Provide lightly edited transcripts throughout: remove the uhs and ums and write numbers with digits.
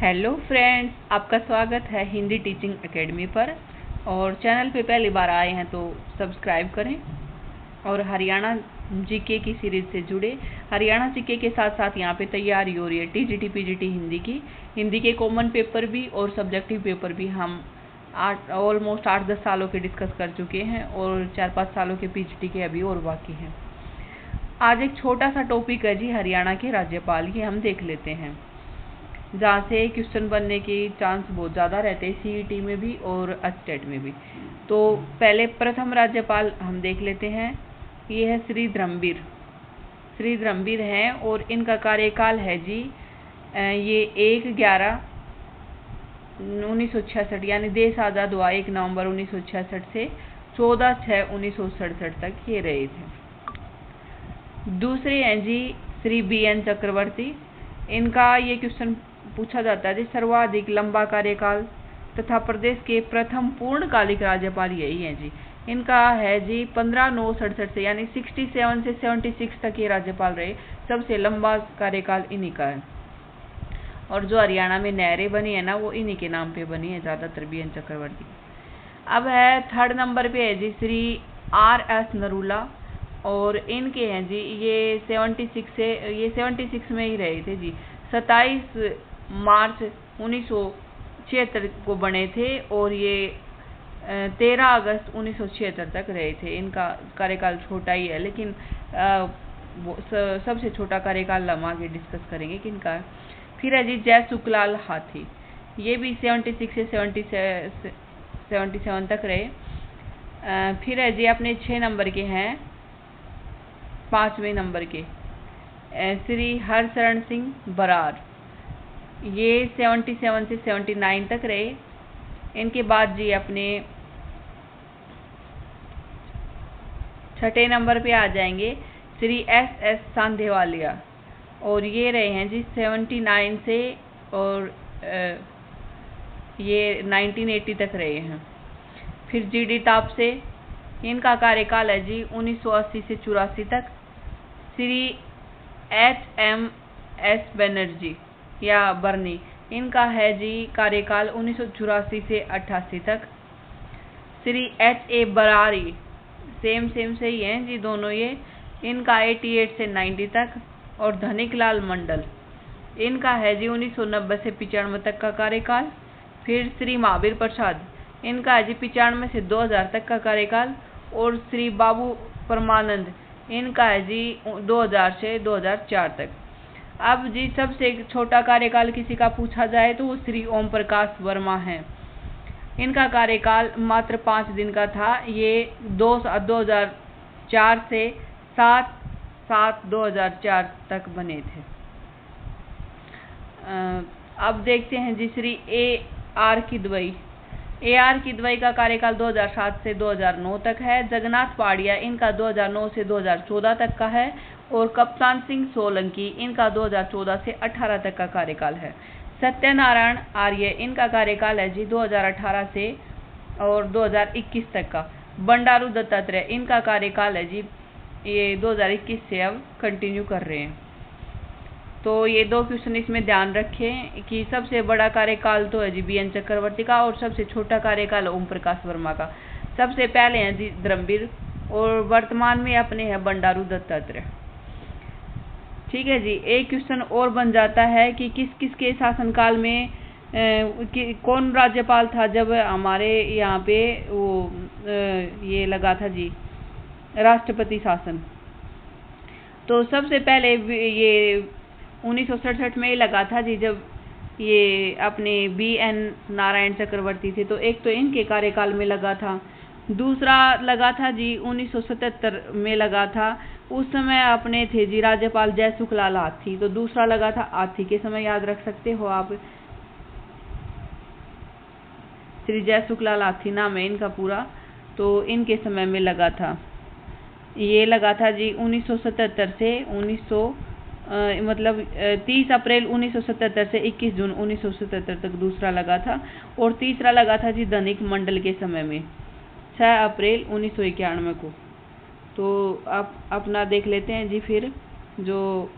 Hello friends, आपका स्वागत है हिंदी टीचिंग एकेडमी पर। और चैनल पे पहली बार आए हैं तो सब्सक्राइब करें और हरियाणा जीके की सीरीज से जुड़े। हरियाणा जीके के साथ साथ यहाँ पे तैयारी हो रही है टीजीटी पीजीटी हिंदी के कॉमन पेपर भी और सब्जेक्टिव पेपर भी हम ऑलमोस्ट 8-10 सालों के डिस्कस कर चुके हैं और 4-5 सालों के पीजीटी के अभी और बाकी हैं। आज एक छोटा सा टॉपिक है जी, हरियाणा के राज्यपाल, ये हम देख लेते हैं, जहाँ से क्वेश्चन बनने के चांस बहुत ज़्यादा रहते हैं सीईटी में भी और स्टेट में भी। तो पहले प्रथम राज्यपाल हम देख लेते हैं, ये है श्री धर्मवीर हैं और इनका कार्यकाल है जी ये 1/11/1966 यानी देश आज़ाद हुआ 1 नवंबर 1966 से 14/6/1967 तक ये रहे थे। दूसरे हैं जी श्री BN चक्रवर्ती। इनका ये क्वेश्चन पूछा जाता है जी, सर्वाधिक लंबा कार्यकाल तथा प्रदेश के प्रथम पूर्णकालिक राज्यपाल यही हैं जी। इनका है जी 15/9/67 से यानी 67 से 76 तक ये राज्यपाल रहे। सबसे लंबा कार्यकाल इन्हीं का है और जो हरियाणा में नहरें बनी है ना, वो इन्हीं के नाम पे बनी है ज़्यादातर, BN चक्रवर्ती। अब है थर्ड नंबर पे है जी श्री RS नरूला और इनके हैं जी ये 76 में ही रहे थे जी। 27 मार्च 1976 को बने थे और ये 13 अगस्त 1976 तक रहे थे। इनका कार्यकाल छोटा ही है, लेकिन सबसे छोटा कार्यकाल हम आगे डिस्कस करेंगे किनका है। फिर है जी जय सुखलाल हाथी, ये भी 76 से 77 तक रहे। फिर है जी अपने 6 नंबर के हैं, 5वें नंबर के श्री हरशरण सिंह बरार, ये 77 से 79 तक रहे। इनके बाद जी अपने 6ठे नंबर पे आ जाएंगे श्री SS सांधेवालिया और ये रहे हैं जी 79 से और ये 1980 तक रहे हैं। फिर GD टापसे, इनका कार्यकाल है जी 1980 से 84 तक। श्री HMS बनर्जी या बर्नी, इनका है जी कार्यकाल 1984 से 88 तक। श्री HA बरारी, सेम से ही हैं जी दोनों ये, इनका 88 से 90 तक। और धनिकलाल मंडल, इनका है जी 1990 से 95 तक का कार्यकाल। फिर श्री महावीर प्रसाद, इनका है जी 95 से 2000 तक का कार्यकाल। और श्री बाबू परमानंद, इनका है जी 2000 से 2004 तक। अब जी सबसे छोटा कार्यकाल किसी का पूछा जाए तो वो श्री ओम प्रकाश वर्मा हैं। इनका कार्यकाल मात्र 5 दिन का था। ये 2004 से 7/7/2004 तक बने थे। अब देखते हैं जी श्री AR किदवई का कार्यकाल 2007 से 2009 तक है। जगन्नाथ पहाड़िया, इनका 2009 से 2014 तक का है। और कप्तान सिंह सोलंकी, इनका 2014 से 18 तक का कार्यकाल है। सत्यनारायण आर्य, इनका कार्यकाल है जी 2018 से और 2021 तक का। बंडारू दत्तात्रेय, इनका कार्यकाल है जी ये 2021 से अब कंटिन्यू कर रहे हैं। तो ये 2 क्वेश्चन इसमें ध्यान रखें कि सबसे बड़ा कार्यकाल तो है जी BN चक्रवर्ती का और सबसे छोटा कार्यकाल ओम प्रकाश वर्मा का। सबसे पहले हैं जी धर्मवीर और वर्तमान में अपने हैं बंडारू दत्तात्रेय। ठीक है जी, एक क्वेश्चन और बन जाता है कि किस के शासनकाल में कौन राज्यपाल था जब हमारे यहाँ पे वो ये लगा था जी राष्ट्रपति शासन। तो सबसे पहले ये 1967 में लगा था जी, जब ये अपने BN नारायण चक्रवर्ती थे। तो एक तो इनके कार्यकाल में लगा था, दूसरा लगा था जी 1977 में लगा था। उस समय अपने थे जी राज्यपाल जय सुखलाल हाथी। तो दूसरा लगा था हाथी के समय, याद रख सकते हो आप, श्री जय सुखलाल हाथी नाम है इनका पूरा। तो इनके समय में लगा था, ये लगा था जी 1977 से 30 अप्रैल 1977 से 21 जून 1977 तक दूसरा लगा था। और तीसरा लगा था जी धनिक मंडल के समय में 6 अप्रैल 1991 को। तो आप अपना देख लेते हैं जी। फिर जो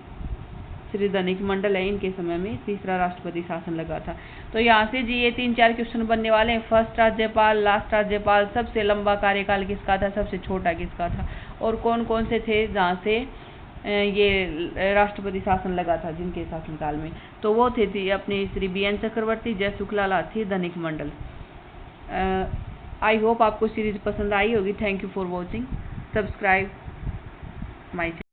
श्री धनिक मंडल है, इनके समय में तीसरा राष्ट्रपति शासन लगा था। तो यहाँ से जी ये 3-4 क्वेश्चन बनने वाले हैं। फर्स्ट राज्यपाल, लास्ट राज्यपाल, सबसे लंबा कार्यकाल किसका था, सबसे छोटा किसका था, और कौन कौन से थे जहाँ से ये राष्ट्रपति शासन लगा था जिनके शासनकाल में। तो वो थे अपने श्री BN चक्रवर्ती, जय सुखलाल, श्री धनिक मंडल। आई होप आपको सीरीज पसंद आई होगी। Thank you for watching. Subscribe my channel.